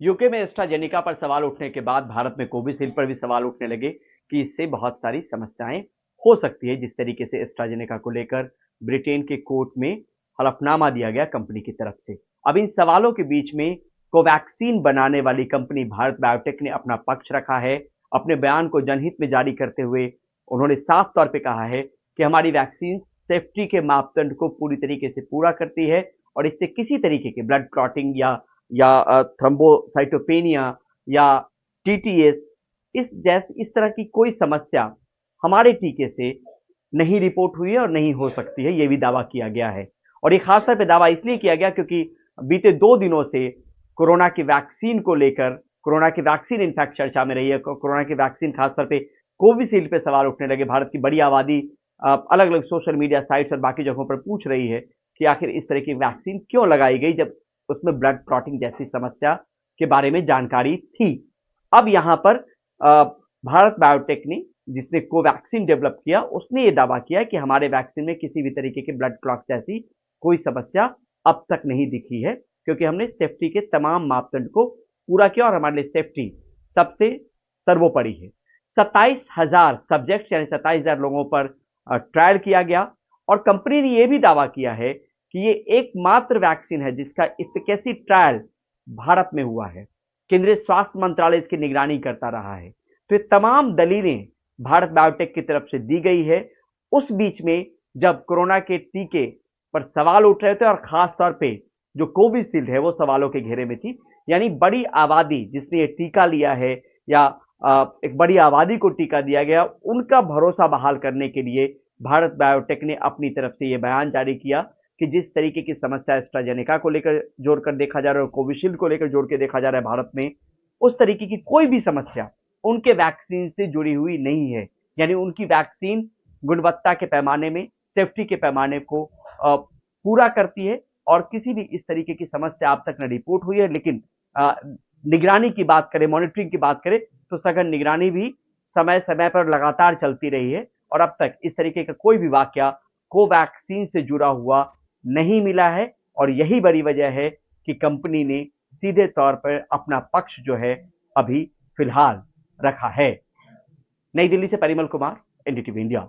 UK में AstraZeneca पर सवाल उठने के बाद भारत में कोविशील्ड पर भी सवाल उठने लगे कि इससे बहुत सारी समस्याएं हो सकती है। जिस तरीके से एस्ट्राजेनेका को लेकर ब्रिटेन के कोर्ट में हलफनामा दिया गया कंपनी की तरफ से, अब इन सवालों के बीच में कोवैक्सीन बनाने वाली कंपनी भारत बायोटेक ने अपना पक्ष रखा है। अपने बयान को जनहित में जारी करते हुए उन्होंने साफ तौर पर कहा है कि हमारी वैक्सीन सेफ्टी के मापदंड को पूरी तरीके से पूरा करती है और इससे किसी तरीके के ब्लड क्लॉटिंग या थ्रोम्बोसाइटोपेनिया या टीटीएस इस तरह की कोई समस्या हमारे टीके से नहीं रिपोर्ट हुई है और नहीं हो सकती है, यह भी दावा किया गया है। और ये खासतौर पे दावा इसलिए किया गया क्योंकि बीते 2 दिनों से कोरोना की वैक्सीन को लेकर, कोरोना की वैक्सीन इनफैक्ट चर्चा में रही है। कोरोना की वैक्सीन खासतौर पे कोविशील्ड पे सवाल उठने लगे। भारत की बड़ी आबादी अलग अलग सोशल मीडिया साइट्स और बाकी जगहों पर पूछ रही है कि आखिर इस तरह की वैक्सीन क्यों लगाई गई जब उसमें ब्लड क्लॉटिंग जैसी समस्या के बारे में जानकारी थी। अब यहां पर भारत बायोटेक ने, जिसने कोवैक्सीन डेवलप किया, उसने ये दावा किया कि हमारे वैक्सीन में किसी भी तरीके के ब्लड क्लॉट जैसी कोई समस्या अब तक नहीं दिखी है, क्योंकि हमने सेफ्टी के तमाम मापदंड को पूरा किया और हमारे लिए सेफ्टी सबसे सर्वोपरि है। 27,000 सब्जेक्ट यानी 27,000 लोगों पर ट्रायल किया गया और कंपनी ने यह भी दावा किया है कि ये एकमात्र वैक्सीन है जिसका एफिकेसी ट्रायल भारत में हुआ है। केंद्रीय स्वास्थ्य मंत्रालय इसकी निगरानी करता रहा है। तो ये तमाम दलीलें भारत बायोटेक की तरफ से दी गई है। उस बीच में जब कोरोना के टीके पर सवाल उठ रहे थे और खास तौर पे जो कोविशील्ड है वो सवालों के घेरे में थी, यानी बड़ी आबादी जिसने ये टीका लिया है या एक बड़ी आबादी को टीका दिया गया, उनका भरोसा बहाल करने के लिए भारत बायोटेक ने अपनी तरफ से यह बयान जारी किया कि जिस तरीके की समस्या एस्ट्राजेनेका को लेकर जोड़कर देखा जा रहा है और कोविशील्ड को लेकर जोड़ के देखा जा रहा है भारत में, उस तरीके की कोई भी समस्या उनके वैक्सीन से जुड़ी हुई नहीं है। यानी उनकी वैक्सीन गुणवत्ता के पैमाने में, सेफ्टी के पैमाने को पूरा करती है और किसी भी इस तरीके की समस्या अब तक न रिपोर्ट हुई है। लेकिन निगरानी की बात करें, मॉनिटरिंग की बात करें, तो सघन निगरानी भी समय समय पर लगातार चलती रही है और अब तक इस तरीके का कोई भी वाकया कोवैक्सीन से जुड़ा हुआ नहीं मिला है। और यही बड़ी वजह है कि कंपनी ने सीधे तौर पर अपना पक्ष जो है अभी फिलहाल रखा है। नई दिल्ली से परिमल कुमार, एनडीटीवी इंडिया।